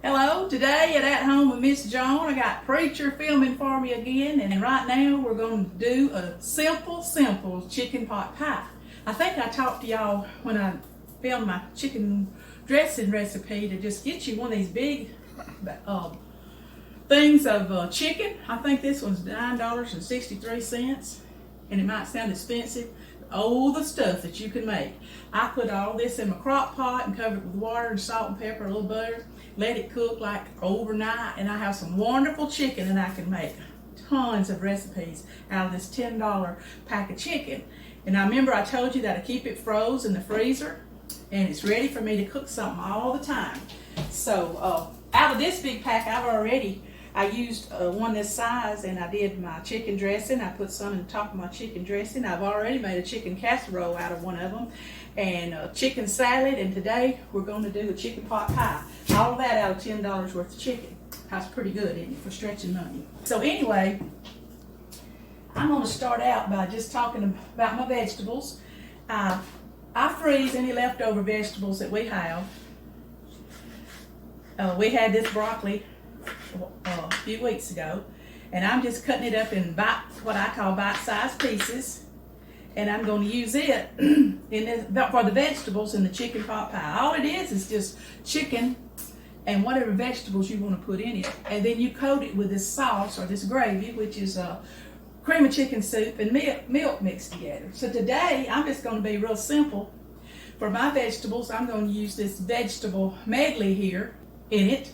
Hello, today at Home with Miss Joan, I got Preacher filming for me again, and right now we're going to do a simple chicken pot pie. I think I talked to y'all when I filmed my chicken dressing recipe to just get you one of these big things of chicken. I think this one's $9.63, and it might sound expensive. All the stuff that you can make. I put all this in my crock pot and cover it with water and salt and pepper, a little butter, let it cook like overnight, and I have some wonderful chicken, and I can make tons of recipes out of this $10 pack of chicken. And I remember I told you that I keep it froze in the freezer, and it's ready for me to cook something all the time. So out of this big pack, I used one this size, and I did my chicken dressing. I put some in the top of my chicken dressing. I've already made a chicken casserole out of one of them, and a chicken salad, and today we're going to do a chicken pot pie. All of that out of $10 worth of chicken. That's pretty good, isn't it, for stretching money? So anyway, I'm going to start out by just talking about my vegetables. I freeze any leftover vegetables that we have. We had this broccoli a few weeks ago, and I'm just cutting it up in what I call bite-sized pieces, and I'm going to use it for the vegetables in the chicken pot pie. All it is just chicken and whatever vegetables you want to put in it, and then you coat it with this sauce or this gravy, which is cream of chicken soup and milk mixed together. So today I'm just going to be real simple. For my vegetables, I'm going to use this vegetable medley here in it.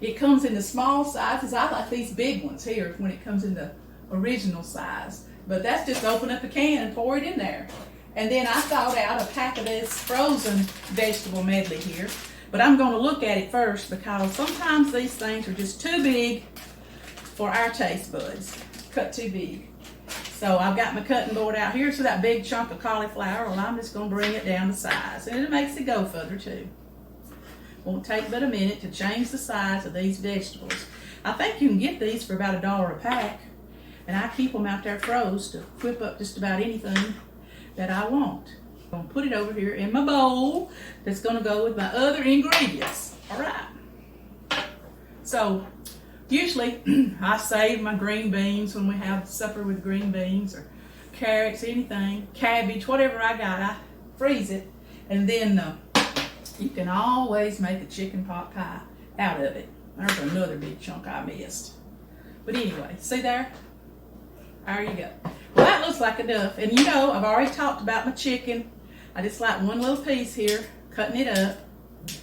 It comes in the small sizes. I like these big ones here when it comes in the original size. But that's just open up a can and pour it in there. And then I thawed out a pack of this frozen vegetable medley here. But I'm going to look at it first because sometimes these things are just too big for our taste buds. Cut too big. So I've got my cutting board out here. So that big chunk of cauliflower, well, I'm just going to bring it down to size. And it makes it go further too. Won't take but a minute to change the size of these vegetables. I think you can get these for about $1 a pack, and I keep them out there froze to whip up just about anything that I want. I'm going to put it over here in my bowl that's going to go with my other ingredients. All right. So usually I save my green beans when we have supper with green beans, or carrots, anything, cabbage, whatever I got, I freeze it, and then you can always make a chicken pot pie out of it. There's another big chunk I missed. But anyway, see there? There you go. Well, that looks like enough. And you know, I've already talked about my chicken. I just like one little piece here, cutting it up.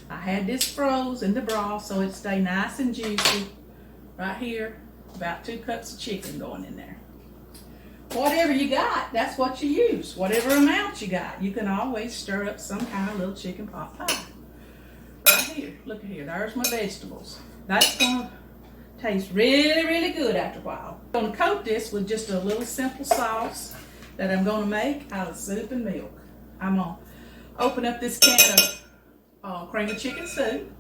I had this froze in the broth so it stay nice and juicy. Right here, about 2 cups of chicken going in there. Whatever you got, that's what you use. Whatever amount you got, you can always stir up some kind of little chicken pot pie. Right here, look at here, there's my vegetables. That's going to taste really good after a while. I'm going to coat this with just a little simple sauce that I'm going to make out of soup and milk. I'm going to open up this can of cream of chicken soup.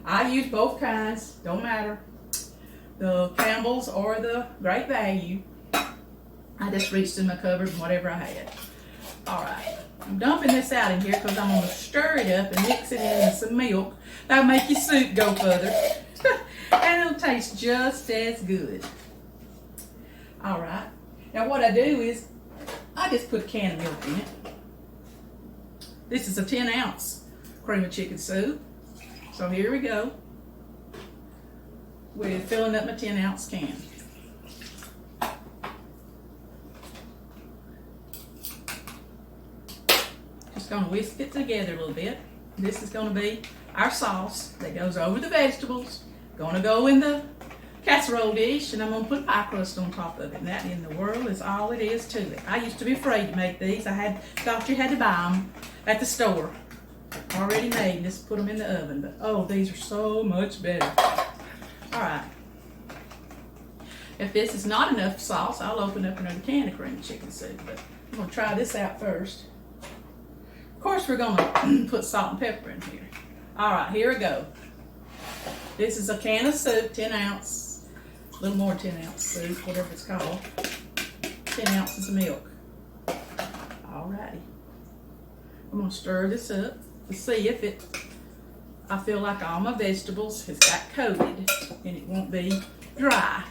I use both kinds, don't matter. The Campbell's or the Great Value. I just reached in my cupboard and whatever I had. All right, I'm dumping this out in here because I'm going to stir it up and mix it in with some milk. That'll make your soup go further. And it'll taste just as good. All right, now what I do is I just put a can of milk in it. This is a 10-ounce cream of chicken soup. So here we go. We're filling up my 10-ounce can. Just going to whisk it together a little bit. This is going to be our sauce that goes over the vegetables. Going to go in the casserole dish, and I'm going to put pie crust on top of it. And that in the world is all it is to it. I used to be afraid to make these. I thought you had to buy them at the store, already made, and just put them in the oven. But oh, these are so much better. All right. If this is not enough sauce, I'll open up another can of cream chicken soup. But I'm going to try this out first. Of course, we're going to put salt and pepper in here. All right, here we go. This is a can of soup, 10 ounce, a little more 10-ounce soup, whatever it's called. 10 ounces of milk. All righty. I'm going to stir this up to see if it I feel like all my vegetables has got coated and it won't be dry.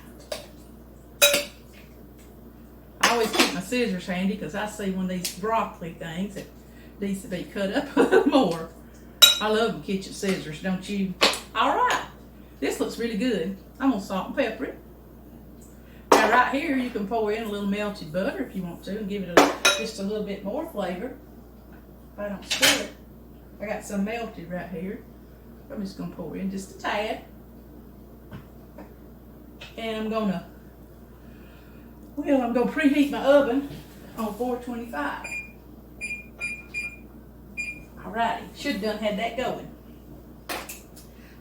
I always keep my scissors handy because I see one of these broccoli things that needs to be cut up a little more. I love them kitchen scissors, don't you? All right, this looks really good. I'm gonna salt and pepper it. Now right here, you can pour in a little melted butter if you want to and give it just a little bit more flavor. If I don't spill it. I got some melted right here. I'm just gonna pour in just a tad. And I'm gonna preheat my oven on 425. Alrighty, should have done had that going.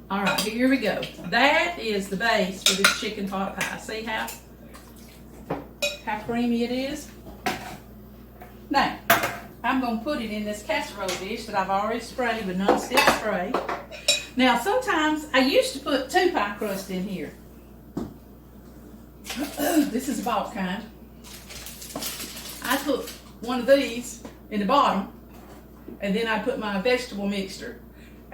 Alright, here we go. That is the base for this chicken pot pie. See how creamy it is? Now, I'm going to put it in this casserole dish that I've already sprayed with non-stick spray. Now, sometimes I used to put 2 pie crust in here. This is a bulk kind. I put one of these in the bottom, and then I put my vegetable mixture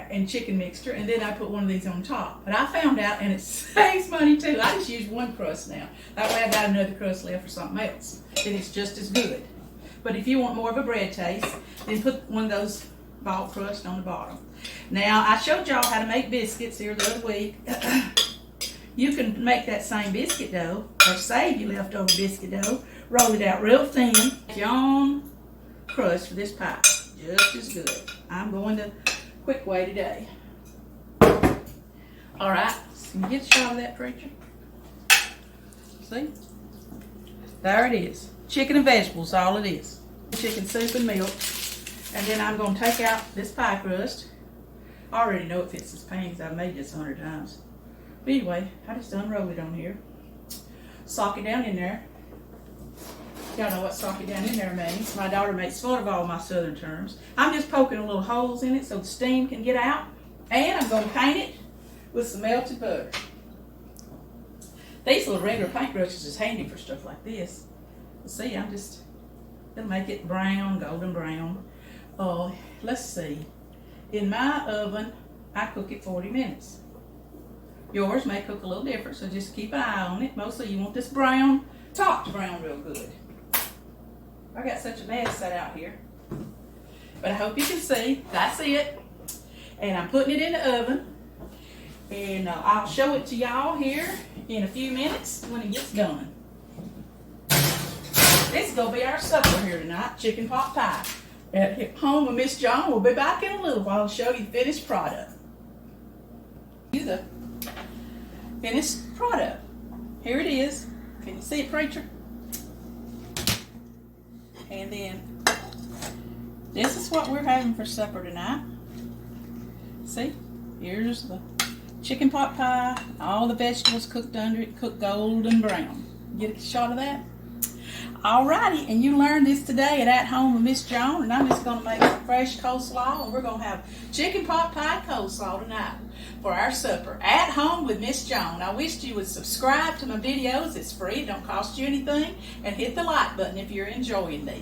and chicken mixture, and then I put one of these on top. But I found out, and it saves money too, I just use 1 crust now. That way I got another crust left for something else, and it's just as good. But if you want more of a bread taste, then put one of those ball crust on the bottom. Now, I showed y'all how to make biscuits here the other week. You can make that same biscuit dough, or save your leftover biscuit dough, roll it out real thin, make your own crust for this pie. Just as good. I'm going the quick way today. Alright, can you get a shot of that, preacher? See? There it is. Chicken and vegetables, all it is. Chicken soup and milk. And then I'm going to take out this pie crust. I already know it fits this pan because I've made this 100 times. But anyway, I just unroll it on here. Sock it down in there. Y'all know what sock it down in there means. My daughter makes fun of all my southern terms. I'm just poking little holes in it so the steam can get out. And I'm going to paint it with some melted butter. These little regular paintbrushes is handy for stuff like this. See, it'll make it brown, golden brown. Oh, let's see. In my oven, I cook it 40 minutes. Yours may cook a little different, so just keep an eye on it. Mostly you want this brown, top to brown real good. I got such a mess set out here. But I hope you can see. That's it. And I'm putting it in the oven. And I'll show it to y'all here in a few minutes when it gets done. This is going to be our supper here tonight, chicken pot pie. At home with Miss John. We'll be back in a little while to show you the finished product. The finished product. Here it is. Can you see it, preacher? And then this is what we're having for supper tonight. See? Here's the chicken pot pie. All the vegetables cooked under it, cooked golden brown. Get a shot of that? Alrighty, and you learned this today at Home with Miss Joan, and I'm just going to make some fresh coleslaw, and we're going to have chicken pot pie coleslaw tonight for our supper at Home with Miss Joan. I wish you would subscribe to my videos. It's free, it don't cost you anything, and hit the like button if you're enjoying these.